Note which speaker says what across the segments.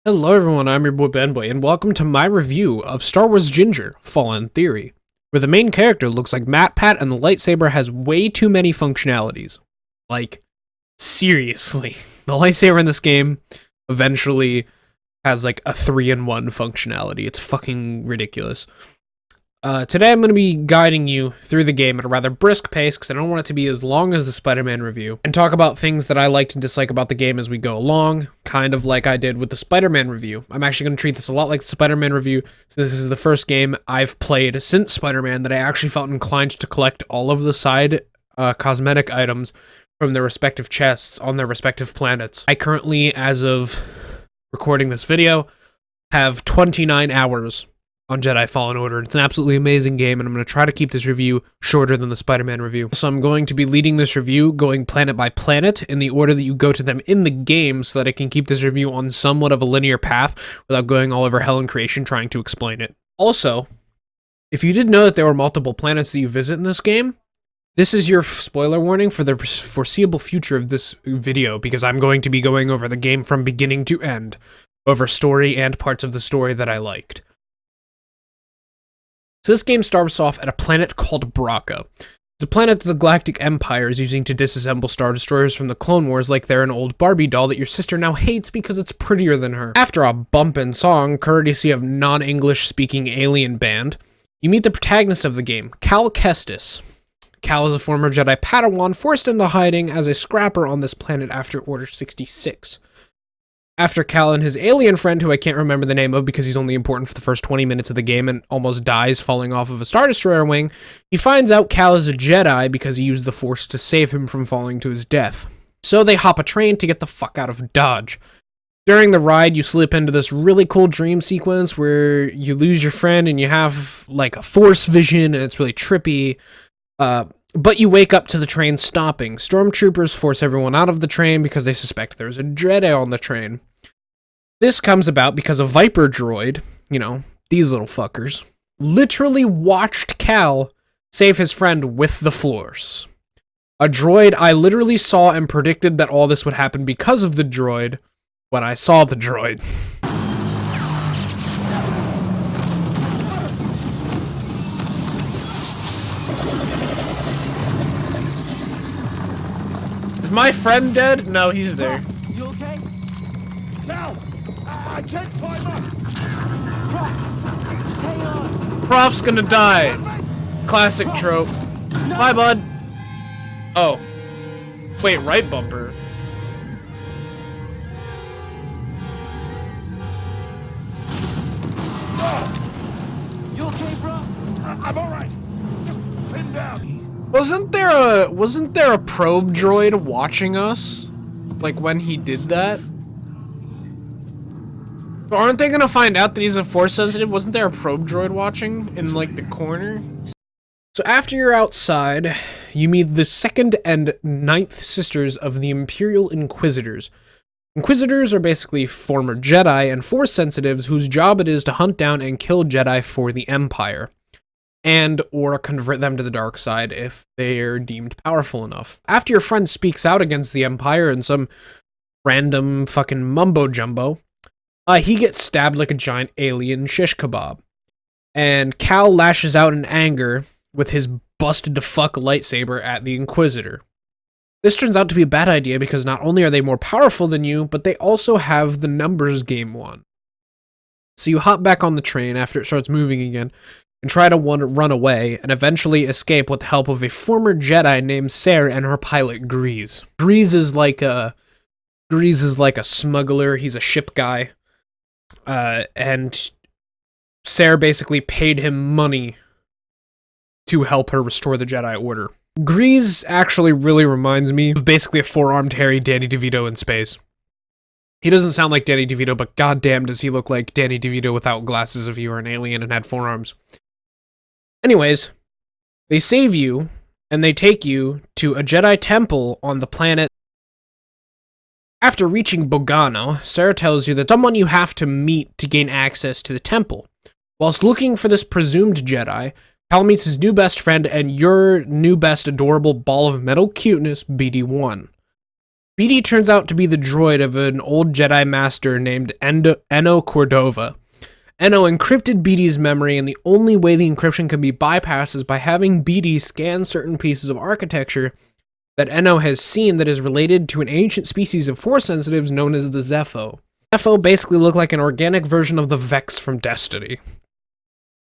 Speaker 1: Hello everyone, I'm your boy Benboy, and welcome to my review of Star Wars Ginger, Fallen Theory, where the main character looks like MatPat and the lightsaber has way too many functionalities. Like, seriously. The lightsaber in this game eventually has like a 3-in-1 functionality. It's fucking ridiculous. Today I'm going to be guiding you through the game at a rather brisk pace because I don't want it to be as long as the Spider-Man review, and talk about things that I liked and disliked about the game as we go along, kind of like I did with the Spider-Man review. I'm actually going to treat this a lot like the Spider-Man review, so this is the first game I've played since Spider-Man that I actually felt inclined to collect all of the side cosmetic items from their respective chests on their respective planets. I currently, as of recording this video, have 29 hours on Jedi Fallen Order. It's an absolutely amazing game, and I'm going to try to keep this review shorter than the Spider-Man review. So I'm going to be leading this review, going planet by planet, in the order that you go to them in the game, so that I can keep this review on somewhat of a linear path, without going all over hell and creation trying to explain it. Also, if you did know that there were multiple planets that you visit in this game, this is your spoiler warning for the foreseeable future of this video, because I'm going to be going over the game from beginning to end, over story and parts of the story that I liked. So this game starts off at a planet called Braca. It's a planet that the Galactic Empire is using to disassemble Star Destroyers from the Clone Wars like they're an old Barbie doll that your sister now hates because it's prettier than her. After a bumpin' song, courtesy of non-English speaking alien band, you meet the protagonist of the game, Cal Kestis. Cal is a former Jedi Padawan forced into hiding as a scrapper on this planet after Order 66. After Cal and his alien friend, who I can't remember the name of because he's only important for the first 20 minutes of the game and almost dies falling off of a Star Destroyer wing, he finds out Cal is a Jedi because he used the Force to save him from falling to his death. So they hop a train to get the fuck out of Dodge. During the ride, you slip into this really cool dream sequence where you lose your friend and you have like a Force vision, and it's really trippy. But you wake up to the train stopping. Stormtroopers force everyone out of the train because they suspect there's a Jedi on the train. This comes about because a Viper droid, you know, these little fuckers, literally watched Cal save his friend with the Force. A droid I literally saw and predicted that all this would happen because of the droid when I saw the droid. Is my friend dead? No, he's there.
Speaker 2: You okay? Cal! I can't climb up! Prof, just hang on!
Speaker 1: Prof's gonna die. Classic trope. Bye, bud. Oh. Wait, right bumper.
Speaker 2: You okay, bro? I'm alright. Just pin down.
Speaker 1: Wasn't there a probe droid watching us? Like when he did that? But aren't they gonna find out that he's a Force sensitive? Wasn't there a probe droid watching in like the corner? So after you're outside, you meet the 2nd and 9th sisters of the Imperial Inquisitors. Inquisitors are basically former Jedi and Force sensitives whose job it is to hunt down and kill Jedi for the Empire, and or convert them to the dark side if they're deemed powerful enough. After your friend speaks out against the Empire in some random fucking mumbo-jumbo, he gets stabbed like a giant alien shish kebab. And Cal lashes out in anger with his busted-to-fuck lightsaber at the Inquisitor. This turns out to be a bad idea because not only are they more powerful than you, but they also have the numbers game won. So you hop back on the train after it starts moving again, and try to run away, and eventually escape with the help of a former Jedi named Sarah and her pilot Grease. Grease is like a smuggler. He's a ship guy. And Sarah basically paid him money to help her restore the Jedi Order. Grease actually really reminds me of basically a four-armed hairy Danny DeVito in space. He doesn't sound like Danny DeVito, but goddamn does he look like Danny DeVito without glasses if you were an alien and had forearms. Anyways, they save you, and they take you to a Jedi temple on the planet. After reaching Bogano, Sarah tells you that someone you have to meet to gain access to the temple. Whilst looking for this presumed Jedi, Cal meets his new best friend and your new best adorable ball of metal cuteness, BD-1. BD turns out to be the droid of an old Jedi master named Enno Cordova. Enno encrypted BD's memory, and the only way the encryption can be bypassed is by having BD scan certain pieces of architecture that Enno has seen that is related to an ancient species of Force sensitives known as the Zepho. Zepho basically look like an organic version of the Vex from Destiny.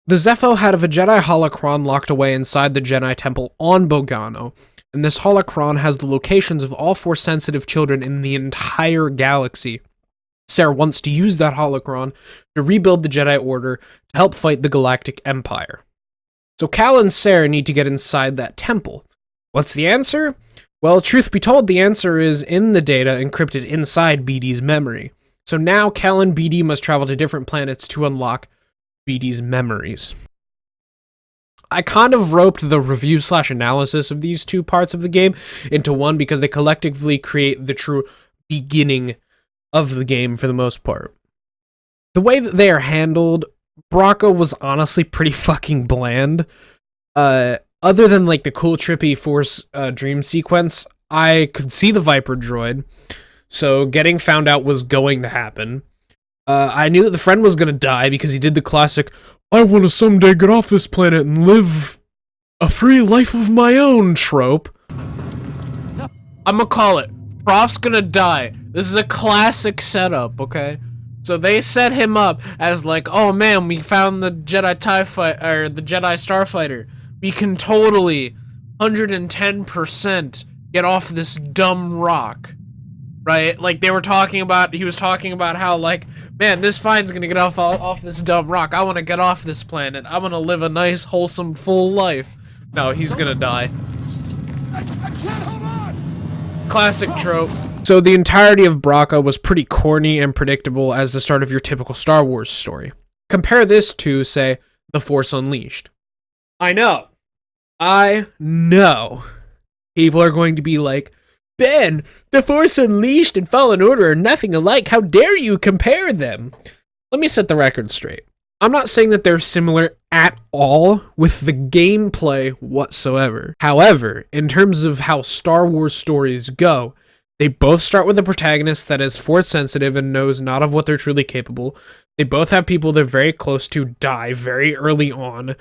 Speaker 1: The Zepho had a Jedi holocron locked away inside the Jedi Temple on Bogano, and this holocron has the locations of all Force-sensitive children in the entire galaxy. Sarah wants to use that holocron to rebuild the Jedi Order to help fight the Galactic Empire. So Cal and Sarah need to get inside that temple. What's the answer? Well, truth be told, the answer is in the data encrypted inside BD's memory. So now Cal and BD must travel to different planets to unlock BD's memories. I kind of roped the review/analysis of these two parts of the game into one because they collectively create the true beginning of the game for the most part. The way that they are handled, Braca was honestly pretty fucking bland. Other than like the cool trippy Force dream sequence, I could see the Viper droid, so getting found out was going to happen. I knew that the friend was gonna die because he did the classic, I want to someday get off this planet and live a free life of my own trope. I'm gonna call it. Prof's gonna die. This is a classic setup, okay? So they set him up as like, oh man, we found the Jedi TIE Fighter, or the Jedi Starfighter. We can totally 110% get off this dumb rock. Right? Like they were talking about, he was talking about how like, man, this fine's gonna get off this dumb rock. I wanna get off this planet. I wanna live a nice, wholesome, full life. No, he's gonna die.
Speaker 2: I can't hold on!
Speaker 1: Classic trope. So the entirety of Braca was pretty corny and predictable as the start of your typical Star Wars story. Compare this to, say, The Force Unleashed. I know. People are going to be like, Ben, The Force Unleashed and Fallen Order are nothing alike. How dare you compare them? Let me set the record straight. I'm not saying that they're similar at all with the gameplay whatsoever. However, in terms of how Star Wars stories go, they both start with a protagonist that is Force sensitive and knows not of what they're truly capable. They both have people they're very close to die very early on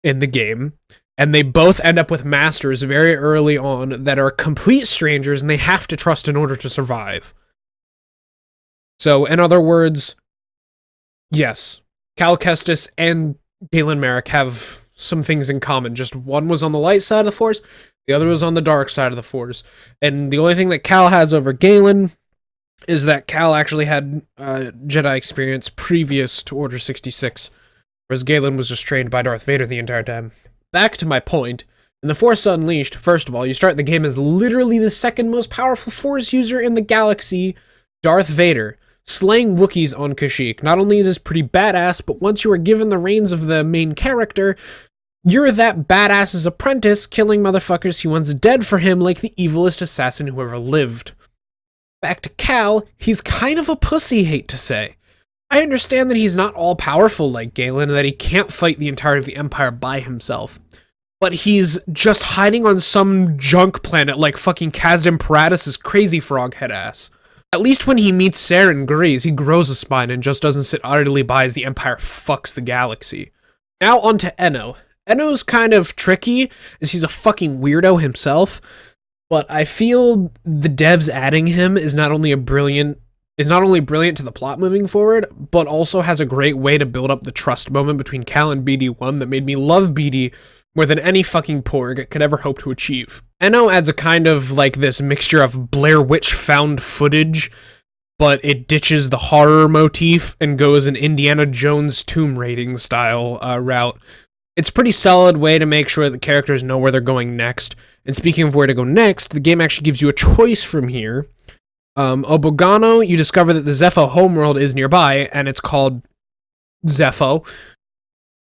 Speaker 1: in the game. And they both end up with masters very early on that are complete strangers and they have to trust in order to survive. So, in other words, yes, Cal Kestis and Galen Merrick have some things in common. Just one was on the light side of the Force, the other was on the dark side of the Force. And the only thing that Cal has over Galen is that Cal actually had Jedi experience previous to Order 66, whereas Galen was just trained by Darth Vader the entire time. Back to my point, in The Force Unleashed, first of all, you start the game as literally the second most powerful Force user in the galaxy, Darth Vader, slaying Wookiees on Kashyyyk. Not only is this pretty badass, but once you are given the reins of the main character, you're that badass's apprentice, killing motherfuckers he wants dead for him like the evilest assassin who ever lived. Back to Cal, he's kind of a pussy, hate to say. I understand that he's not all-powerful like Galen and that he can't fight the entirety of the Empire by himself. But he's just hiding on some junk planet like fucking Kazdan Paratus' crazy frog head ass. At least when he meets Saren Grease, he grows a spine and just doesn't sit idly by as the Empire fucks the galaxy. Now on to Enno. Enno's kind of tricky, as he's a fucking weirdo himself, but I feel the devs adding him is not only brilliant to the plot moving forward, but also has a great way to build up the trust moment between Cal and BD1 that made me love BD more than any fucking Porg could ever hope to achieve. Enno adds a kind of like this mixture of Blair Witch found footage, but it ditches the horror motif and goes an Indiana Jones tomb raiding style route. It's a pretty solid way to make sure that characters know where they're going next. And speaking of where to go next, the game actually gives you a choice from here. Obogano, you discover that the Zepho homeworld is nearby, and it's called Zepho.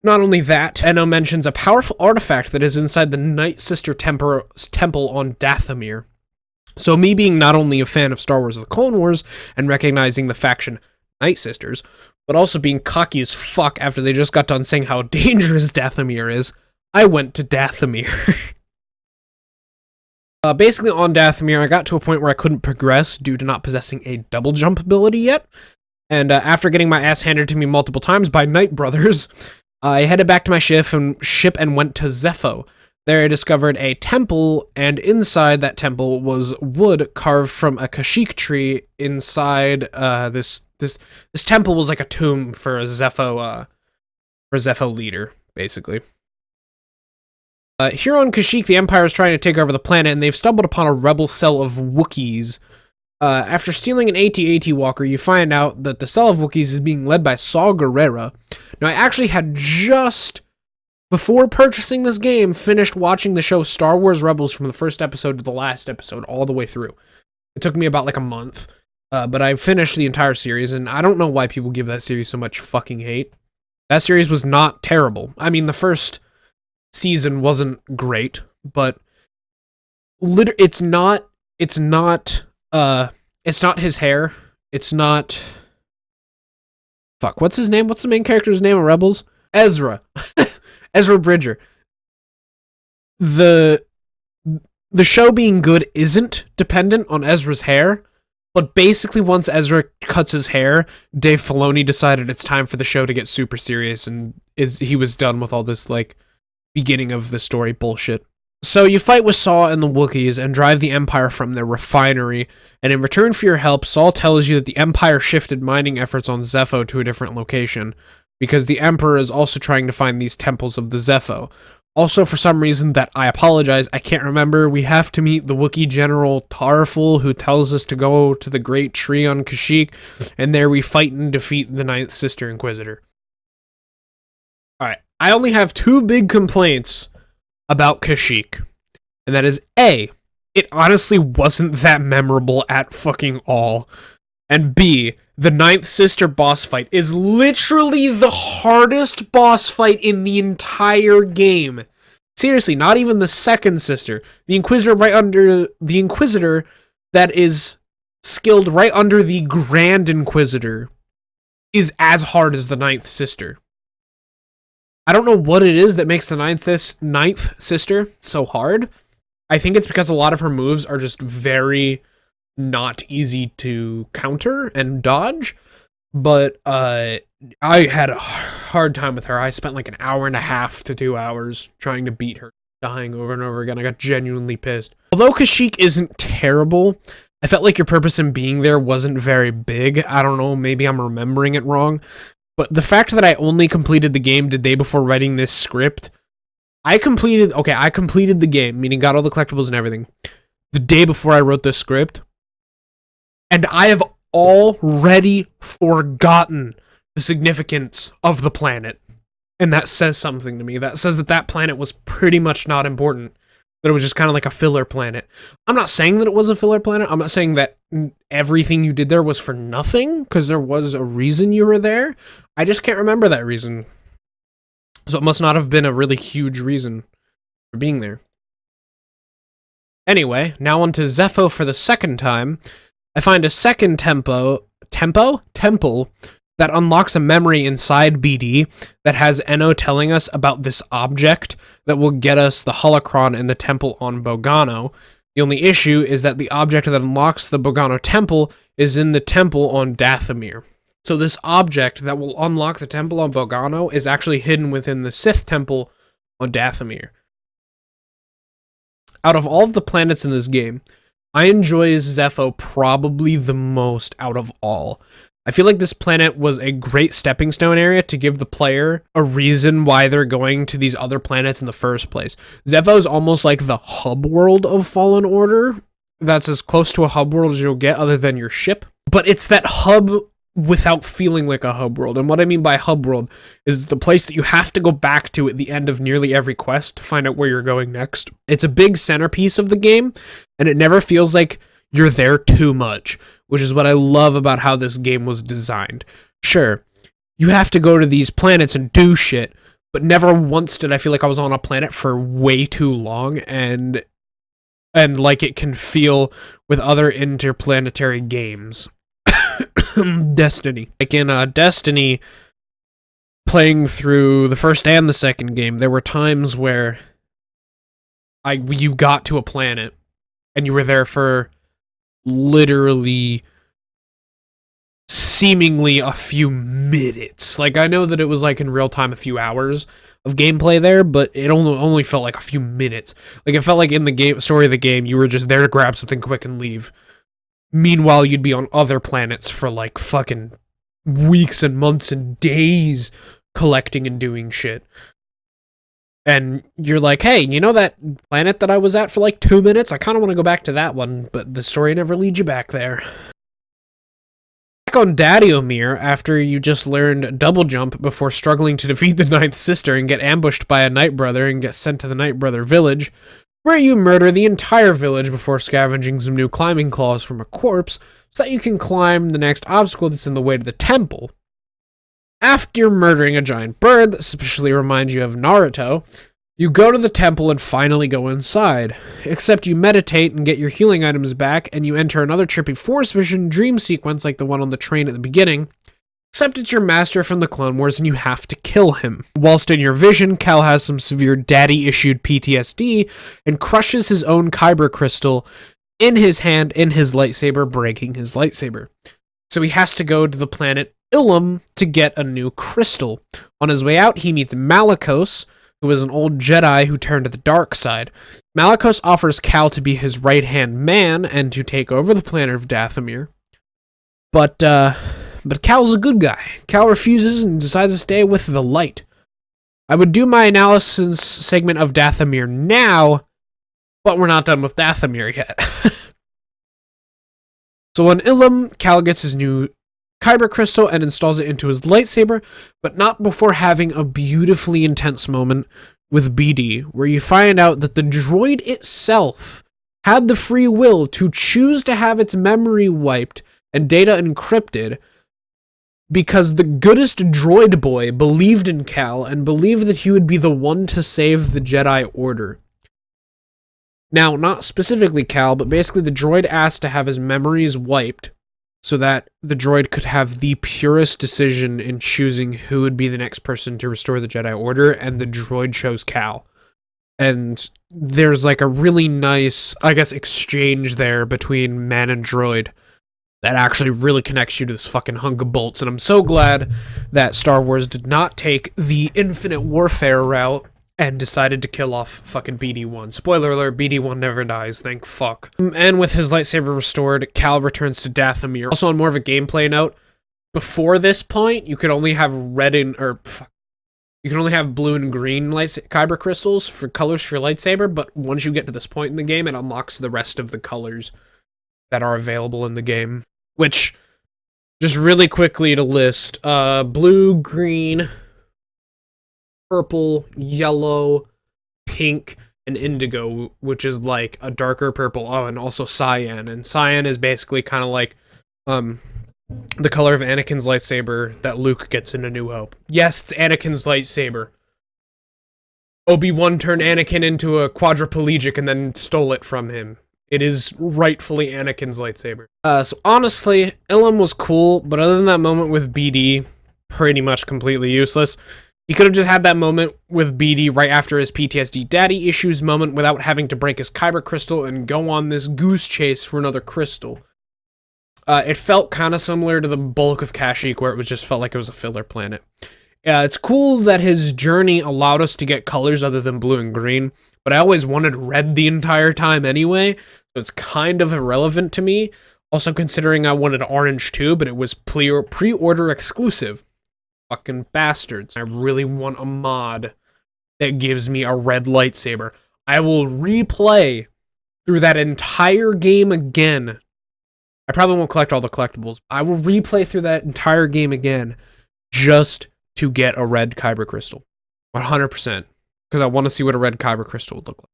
Speaker 1: Not only that, Enno mentions a powerful artifact that is inside the Night Sister temple on Dathomir. So me being not only a fan of Star Wars The Clone Wars, and recognizing the faction Night Sisters, but also being cocky as fuck after they just got done saying how dangerous Dathomir is, I went to Dathomir. Basically, on Dathomir, I got to a point where I couldn't progress due to not possessing a double jump ability yet. And after getting my ass handed to me multiple times by Knight Brothers, I headed back to my ship and went to Zepho. There I discovered a temple, and inside that temple was wood carved from a Kashyyyk tree. Inside this temple was like a tomb for a Zepho leader, basically. Here on Kashyyyk, the Empire is trying to take over the planet, and they've stumbled upon a rebel cell of Wookiees. After stealing an AT-AT Walker, you find out that the cell of Wookiees is being led by Saw Gerrera. Now, I actually had just, before purchasing this game, finished watching the show Star Wars Rebels from the first episode to the last episode, all the way through. It took me about like a month, but I finished the entire series, and I don't know why people give that series so much fucking hate. That series was not terrible. I mean, the first season wasn't great, but it's not his hair. It's not, fuck, what's his name? What's the main character's name of Rebels? Ezra. Ezra Bridger. The show being good isn't dependent on Ezra's hair, but basically once Ezra cuts his hair, Dave Filoni decided it's time for the show to get super serious, and he was done with all this like beginning of the story bullshit. So you fight with Saw and the Wookiees and drive the Empire from their refinery, and in return for your help, Saw tells you that the Empire shifted mining efforts on Zepho to a different location, because the Emperor is also trying to find these temples of the Zepho. Also, for some reason that I apologize, I can't remember, we have to meet the Wookiee General Tarful, who tells us to go to the Great Tree on Kashyyyk, and there we fight and defeat the Ninth Sister Inquisitor. Alright, I only have two big complaints about Kashyyyk, and that is A, it honestly wasn't that memorable at fucking all, and B, the Ninth Sister boss fight is literally the hardest boss fight in the entire game. Seriously, not even the second sister. The Inquisitor that is skilled right under the Grand Inquisitor is as hard as the Ninth Sister. I don't know what it is that makes the Ninth Sister so hard. I think it's because a lot of her moves are just very not easy to counter and dodge, but I had a hard time with her. I spent like an hour and a half to 2 hours trying to beat her, dying over and over again. I got genuinely pissed. Although Kashyyyk isn't terrible, I felt like your purpose in being there wasn't very big. I don't know, maybe I'm remembering it wrong, but the fact that I only completed the game the day before writing this script, I completed the game, meaning got all the collectibles and everything, the day before I wrote this script, and I have already forgotten the significance of the planet. And that says something to me. That says that that planet was pretty much not important. That it was just kind of like a filler planet. I'm not saying that it was a filler planet. I'm not saying that everything you did there was for nothing, because there was a reason you were there. I just can't remember that reason. So it must not have been a really huge reason for being there. Anyway, now on to Zepho for the second time. I find a second temple that unlocks a memory inside BD that has Eno telling us about this object that will get us the holocron in the temple on Bogano. The only issue is that the object that unlocks the Bogano temple is in the temple on Dathomir. So this object that will unlock the temple on Bogano is actually hidden within the Sith temple on Dathomir. Out of all of the planets in this game, I enjoy Zepho probably the most out of all. I feel like this planet was a great stepping stone area to give the player a reason why they're going to these other planets in the first place. Zepho is almost like the hub world of Fallen Order. That's as close to a hub world as you'll get other than your ship. But it's that hub without feeling like a hub world. And what I mean by hub world is the place that you have to go back to at the end of nearly every quest to find out where you're going next. It's a big centerpiece of the game, and it never feels like you're there too much, which is what I love about how this game was designed. Sure, you have to go to these planets and do shit, but never once did I feel like I was on a planet for way too long, and like it can feel with other interplanetary games. Destiny. Like in Destiny, playing through the first and the second game, there were times where you got to a planet and you were there for literally seemingly a few minutes. Like, I know that it was like in real time a few hours of gameplay there, but it only felt like a few minutes. Like, it felt like in the game story of the game, you were just there to grab something quick and leave. Meanwhile, you'd be on other planets for like fucking weeks and months and days collecting and doing shit. And you're like, hey, you know that planet that I was at for like 2 minutes? I kind of want to go back to that one, but the story never leads you back there. Back on Dathomir, after you just learned double jump before struggling to defeat the Ninth Sister and get ambushed by a Night Brother and get sent to the Night Brother village, where you murder the entire village before scavenging some new climbing claws from a corpse so that you can climb the next obstacle that's in the way to the temple. After murdering a giant bird that suspiciously reminds you of Naruto, you go to the temple and finally go inside. Except you meditate and get your healing items back, and you enter another trippy Force Vision dream sequence like the one on the train at the beginning, except it's your master from the Clone Wars and you have to kill him. Whilst in your vision, Cal has some severe daddy-issued PTSD and crushes his own Kyber crystal in his hand in his lightsaber, breaking his lightsaber. So he has to go to the planet Ilum to get a new crystal. On his way out, he meets Malicos, who is an old Jedi who turned to the dark side. Malicos offers Cal to be his right-hand man and to take over the planet of Dathomir. But Cal's a good guy. Cal refuses and decides to stay with the light. I would do my analysis segment of Dathomir now, but we're not done with Dathomir yet. So on Ilum, Cal gets his new Kyber crystal and installs it into his lightsaber, but not before having a beautifully intense moment with BD, where you find out that the droid itself had the free will to choose to have its memory wiped and data encrypted because the goodest droid boy believed in Cal and believed that he would be the one to save the Jedi Order. Now, not specifically Cal, but basically the droid asked to have his memories wiped so that the droid could have the purest decision in choosing who would be the next person to restore the Jedi Order, and the droid chose Cal. And there's like a really nice, I guess, exchange there between man and droid that actually really connects you to this fucking hunk of bolts. And I'm so glad that Star Wars did not take the infinite warfare route and decided to kill off fucking BD-1. Spoiler alert, BD-1 never dies, thank fuck. And with his lightsaber restored, Cal returns to Dathomir. Also, on more of a gameplay note, before this point, you could only have you can only have blue and green Kyber crystals for colors for your lightsaber, but once you get to this point in the game, it unlocks the rest of the colors that are available in the game. Which, just really quickly to list, blue, green, purple, yellow, pink, and indigo, which is like a darker purple. Oh, and also cyan. And cyan is basically kind of like the color of Anakin's lightsaber that Luke gets in A New Hope. Yes, it's Anakin's lightsaber. Obi-Wan turned Anakin into a quadriplegic and then stole it from him. It is rightfully Anakin's lightsaber. So honestly, Ilum was cool, but other than that moment with BD, pretty much completely useless. He could have just had that moment with BD right after his PTSD daddy issues moment without having to break his Kyber crystal and go on this goose chase for another crystal. It felt kind of similar to the bulk of Kashyyyk, where it just felt like it was a filler planet. It's cool that his journey allowed us to get colors other than blue and green, but I always wanted red the entire time anyway, so it's kind of irrelevant to me. Also considering I wanted orange too, but it was pre-order exclusive. Fucking bastards. I really want a mod that gives me a red lightsaber. I will replay through that entire game again. I probably won't collect all the collectibles. I will replay through that entire game again just to get a red Kyber crystal. 100%. Because I want to see what a red Kyber crystal would look like.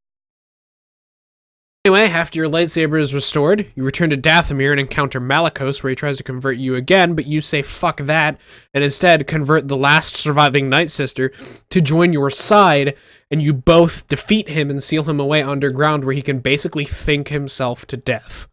Speaker 1: Anyway, after your lightsaber is restored, you return to Dathomir and encounter Malicos, where he tries to convert you again, but you say fuck that, and instead convert the last surviving Night Sister to join your side, and you both defeat him and seal him away underground, where he can basically think himself to death.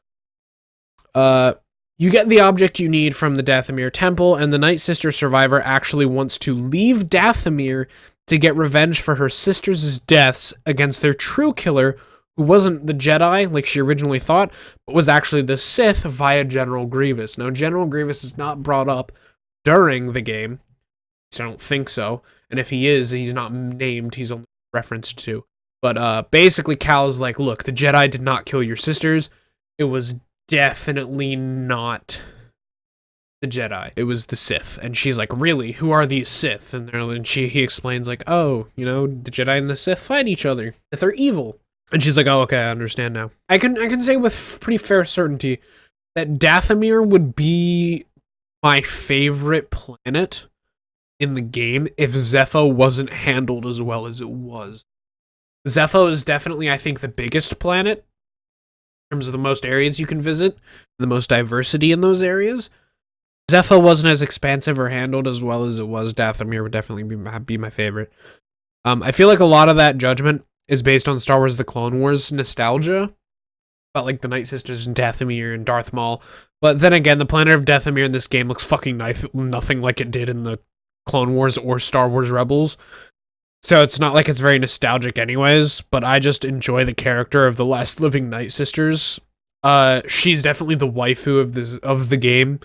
Speaker 1: You get the object you need from the Dathomir Temple, and the Night Sister survivor actually wants to leave Dathomir to get revenge for her sisters' deaths against their true killer, who wasn't the Jedi like she originally thought, but was actually the Sith via General Grievous. Now, General Grievous is not brought up during the game, so I don't think so. And if he is, he's not named, he's only referenced to. But basically, Cal's like, look, the Jedi did not kill your sisters. It was definitely not the Jedi. It was the Sith. And she's like, really? Who are these Sith? And he explains like, oh, you know, the Jedi and the Sith fight each other. That they're evil. And she's like, oh, okay, I understand now. I can say with pretty fair certainty that Dathomir would be my favorite planet in the game if Zepho wasn't handled as well as it was. Zepho is definitely, I think, the biggest planet in terms of the most areas you can visit, the most diversity in those areas. Zepho wasn't as expansive or handled as well as it was. Dathomir would definitely be my favorite. I feel like a lot of that judgment is based on Star Wars The Clone Wars nostalgia, about like the Night Sisters and Dathomir and Darth Maul. But then again, the planet of Dathomir in this game looks fucking nothing like it did in the Clone Wars or Star Wars Rebels. So it's not like it's very nostalgic anyways, but I just enjoy the character of the last living Night Sisters. She's definitely the waifu of the game.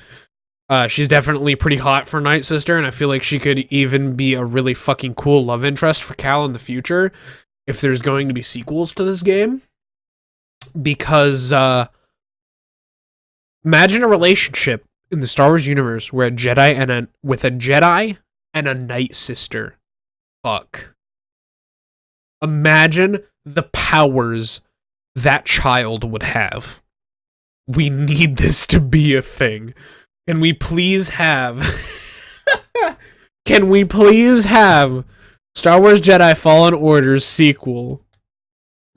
Speaker 1: She's definitely pretty hot for Night Sister, and I feel like she could even be a really fucking cool love interest for Cal in the future if there's going to be sequels to this game. Because, imagine a relationship in the Star Wars universe where a Jedi and a Night Sister fuck. Imagine the powers that child would have. We need this to be a thing. Can we please have Star Wars Jedi Fallen Order's sequel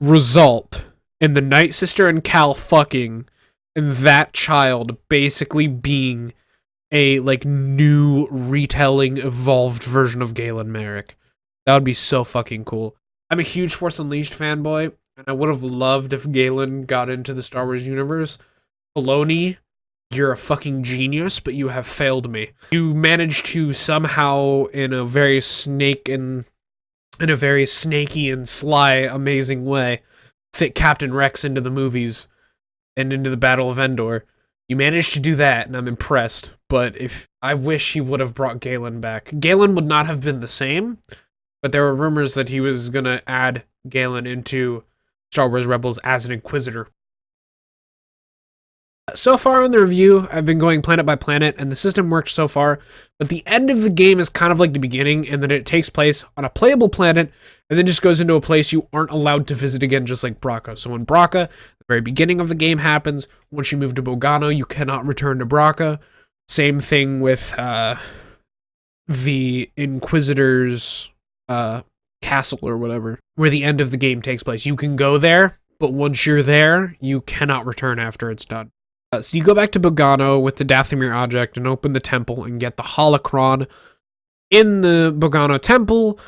Speaker 1: result in the Night Sister and Cal fucking and that child basically being a like new retelling evolved version of Galen Merrick? That would be so fucking cool. I'm a huge Force Unleashed fanboy, and I would have loved if Galen got into the Star Wars universe. Filoni, you're a fucking genius, but you have failed me. You managed to somehow, in a very snaky and sly, amazing way, fit Captain Rex into the movies and into the Battle of Endor. You managed to do that, and I'm impressed. But I wish he would have brought Galen back. Galen would not have been the same, but there were rumors that he was gonna add Galen into Star Wars Rebels as an Inquisitor. So far in the review, I've been going planet by planet, and the system worked so far, but the end of the game is kind of like the beginning, in that it takes place on a playable planet, and then just goes into a place you aren't allowed to visit again, just like Braca. So when Braca, the very beginning of the game happens, once you move to Bogano, you cannot return to Braca. Same thing with the Inquisitor's castle or whatever, where the end of the game takes place. You can go there, but once you're there, you cannot return after it's done. So you go back to Bogano with the Dathomir object and open the temple and get the holocron in the Bogano temple,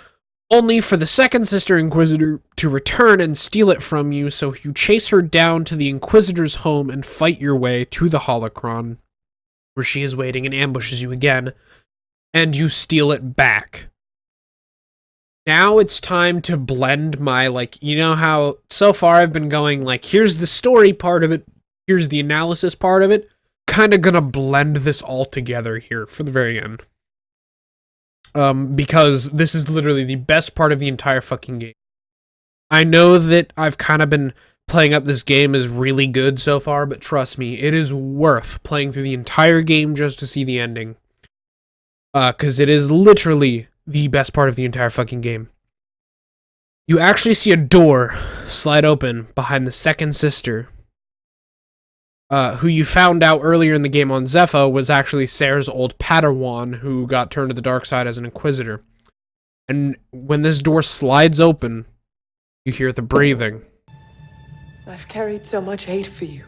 Speaker 1: only for the second sister Inquisitor to return and steal it from you, so you chase her down to the Inquisitor's home and fight your way to the holocron, where she is waiting and ambushes you again, and you steal it back. Now it's time to blend my, like, you know how so far I've been going, like, here's the story part of it, here's the analysis part of it. Kind of gonna blend this all together here for the very end. Because this is literally the best part of the entire fucking game. I know that I've kind of been playing up this game as really good so far, but trust me, it is worth playing through the entire game just to see the ending. Because it is literally the best part of the entire fucking game. You actually see a door slide open behind the second sister, who you found out earlier in the game on Zepho was actually Sarah's old Padawan who got turned to the dark side as an Inquisitor. And when this door slides open, you hear the breathing.
Speaker 3: I've carried so much hate for you.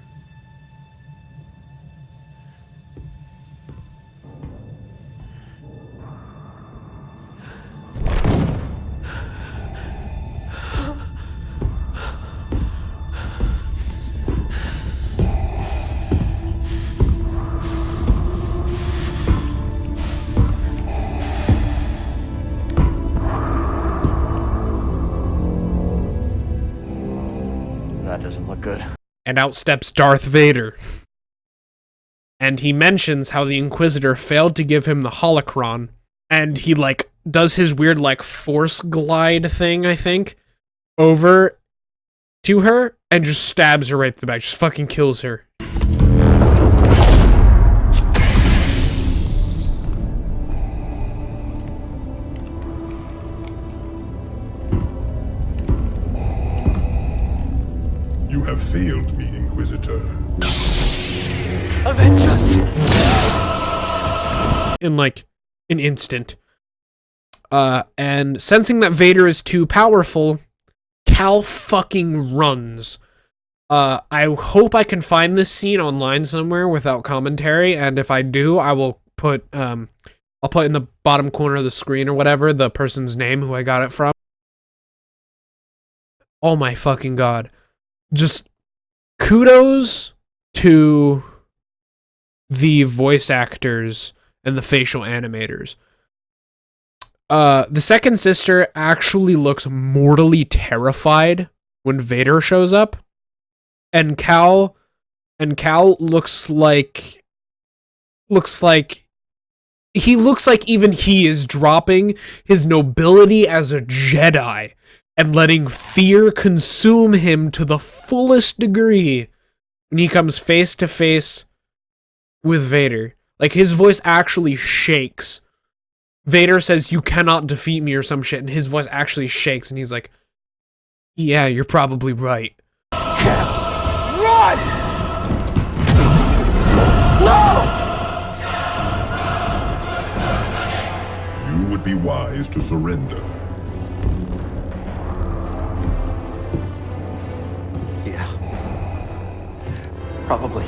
Speaker 2: good.
Speaker 1: And out steps Darth Vader. And he mentions how the Inquisitor failed to give him the holocron, and he, like, does his weird, like, force glide thing, I think, over to her, and just stabs her right in the back, just fucking kills her.
Speaker 4: You have failed me, Inquisitor.
Speaker 2: Avenge us!
Speaker 1: In, like, an instant. And sensing that Vader is too powerful, Cal fucking runs. I hope I can find this scene online somewhere without commentary, and if I do, I will put, I'll put in the bottom corner of the screen or whatever the person's name who I got it from. Oh my fucking god. Just kudos to the voice actors and the facial animators. The second sister actually looks mortally terrified when Vader shows up, and Cal looks like even he is dropping his nobility as a Jedi and letting fear consume him to the fullest degree when he comes face to face with Vader. Like, his voice actually shakes. Vader says, "You cannot defeat me," or some shit, and his voice actually shakes, and he's like, "Yeah, you're probably right."
Speaker 2: Run! No!
Speaker 4: You would be wise to surrender.
Speaker 2: Yeah. Probably.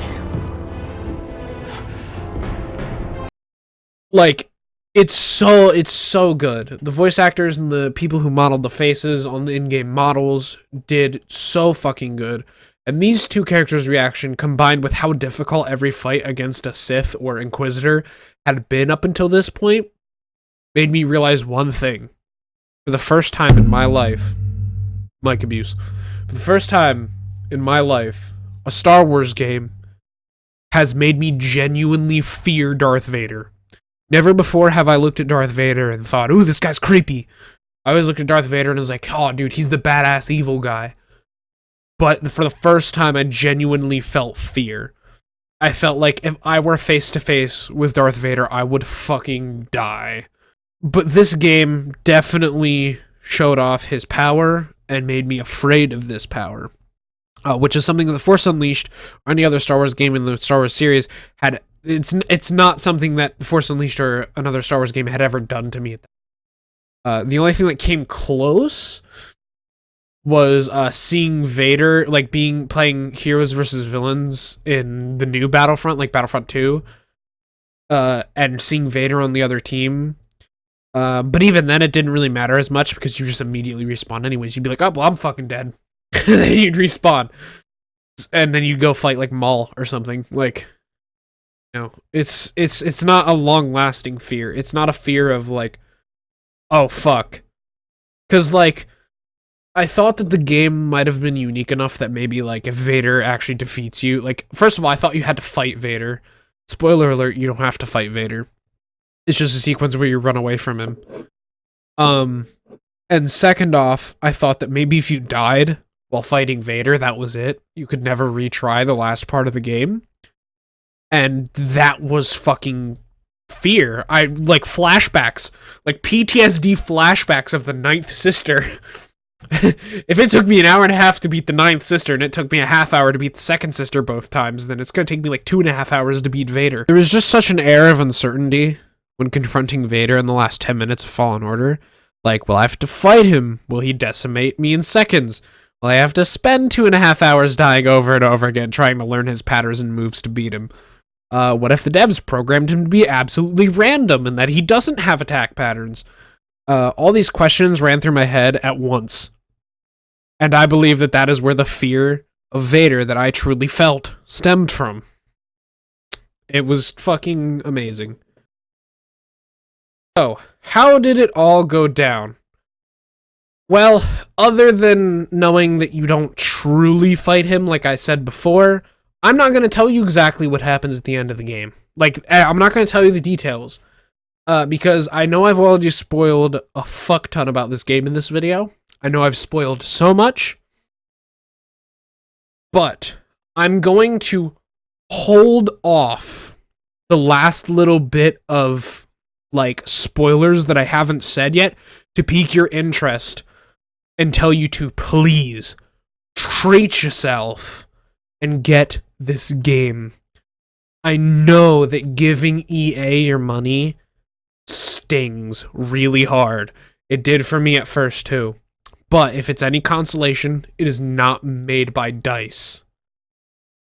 Speaker 1: Like, it's so good. The voice actors and the people who modeled the faces on the in-game models did so fucking good. And these two characters' reaction, combined with how difficult every fight against a Sith or Inquisitor had been up until this point, made me realize one thing. For the first time in my life, mic abuse, for the first time in my life, a Star Wars game has made me genuinely fear Darth Vader. Never before have I looked at Darth Vader and thought, "Ooh, this guy's creepy." I always looked at Darth Vader and was like, "Oh, dude, he's the badass evil guy." But for the first time, I genuinely felt fear. I felt like if I were face to face with Darth Vader, I would fucking die. But this game definitely showed off his power and made me afraid of this power. Which is something that The Force Unleashed or any other Star Wars game in the Star Wars series had. It's not something that The Force Unleashed or another Star Wars game had ever done to me. The only thing that came close was seeing Vader, like, playing heroes versus villains in the new Battlefront, like Battlefront 2, and seeing Vader on the other team. But even then, it didn't really matter as much because you just immediately respawn anyways. You'd be like, "Oh, well, I'm fucking dead." Then you'd respawn. And then you'd go fight, like, Maul or something. Like, you know, it's not a long-lasting fear. It's not a fear of, like, oh, fuck. Because, like, I thought that the game might have been unique enough that maybe, like, if Vader actually defeats you, like, first of all, I thought you had to fight Vader. Spoiler alert, you don't have to fight Vader. It's just a sequence where you run away from him. And second off, I thought that maybe if you died while fighting Vader, that was it. You could never retry the last part of the game. And that was fucking fear. I, like, flashbacks, like PTSD flashbacks of the ninth sister. If it took me an hour and a half to beat the ninth sister and it took me a half hour to beat the second sister both times, then it's going to take me like 2.5 hours to beat Vader. There was just such an air of uncertainty when confronting Vader in the last 10 minutes of Fallen Order. Like, will I have to fight him? Will he decimate me in seconds? Will I have to spend 2.5 hours dying over and over again trying to learn his patterns and moves to beat him? What if the devs programmed him to be absolutely random and that he doesn't have attack patterns? All these questions ran through my head at once. And I believe that that is where the fear of Vader that I truly felt stemmed from. It was fucking amazing. So, how did it all go down? Well, other than knowing that you don't truly fight him, like I said before, I'm not going to tell you exactly what happens at the end of the game. Like, I'm not going to tell you the details, because I know I've already spoiled a fuck ton about this game in this video. I know I've spoiled so much, but I'm going to hold off the last little bit of, like, spoilers that I haven't said yet to pique your interest and tell you to please treat yourself and get this game. I know that giving EA your money stings really hard. It did for me at first too. But if it's any consolation, it is not made by DICE.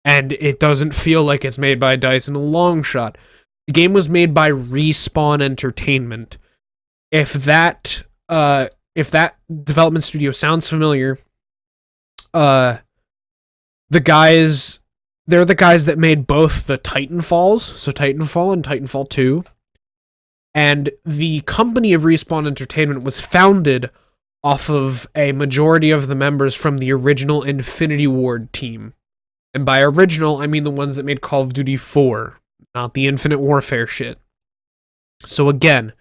Speaker 1: And it doesn't feel like it's made by DICE in a long shot. The game was made by Respawn Entertainment. If that development studio sounds familiar, they're the guys that made both the Titanfalls, so Titanfall and Titanfall 2. And the company of Respawn Entertainment was founded off of a majority of the members from the original Infinity Ward team. And by original, I mean the ones that made Call of Duty 4, not the Infinite Warfare shit. So again,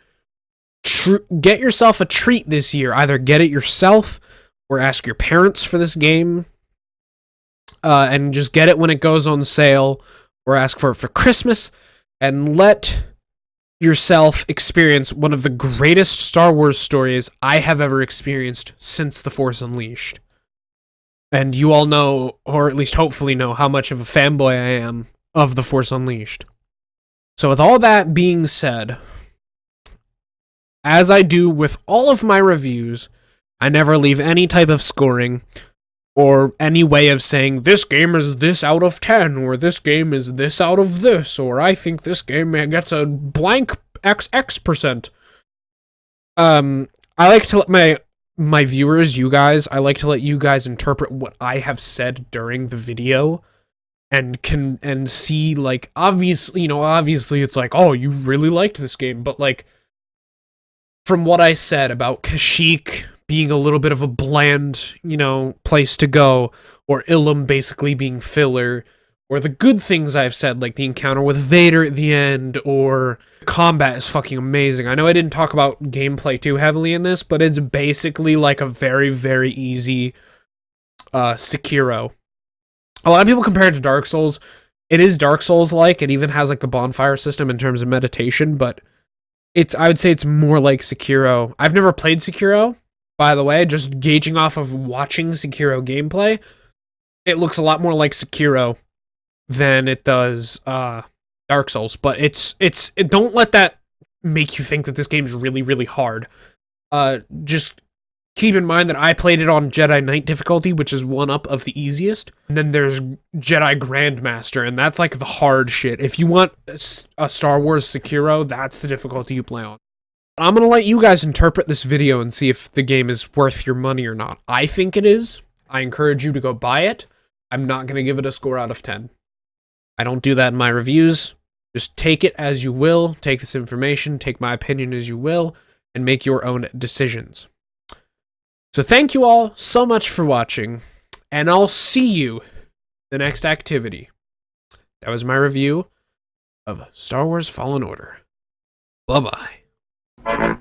Speaker 1: get yourself a treat this year. Either get it yourself or ask your parents for this game. And just get it when it goes on sale, or ask for it for Christmas, and let yourself experience one of the greatest Star Wars stories I have ever experienced since The Force Unleashed. And you all know, or at least hopefully know, how much of a fanboy I am of The Force Unleashed. So with all that being said, as I do with all of my reviews, I never leave any type of scoring or any way of saying, this game is this out of 10, or this game is this out of this, or I think this game gets a blank XX%. I like to let my viewers, you guys, I like to let you guys interpret what I have said during the video, and see, like, obviously it's like, oh, you really liked this game, but, like, from what I said about Kashyyyk being a little bit of a bland, place to go, or Ilum basically being filler, or the good things I've said, like the encounter with Vader at the end, or combat is fucking amazing. I know I didn't talk about gameplay too heavily in this, but it's basically like a very, very easy Sekiro. A lot of people compare it to Dark Souls. It is Dark Souls-like. It even has like the bonfire system in terms of meditation, but I would say it's more like Sekiro. I've never played Sekiro, by the way, just gauging off of watching Sekiro gameplay. It looks a lot more like Sekiro than it does Dark Souls, but don't let that make you think that this game is really, really hard. Just keep in mind that I played it on Jedi Knight difficulty, which is one up of the easiest. And then there's Jedi Grandmaster, and that's like the hard shit. If you want a Star Wars Sekiro, that's the difficulty you play on. I'm going to let you guys interpret this video and see if the game is worth your money or not. I think it is. I encourage you to go buy it. I'm not going to give it a score out of 10. I don't do that in my reviews. Just take it as you will. Take this information, take my opinion as you will, and make your own decisions. So thank you all so much for watching, and I'll see you the next activity. That was my review of Star Wars Fallen Order. Bye-bye.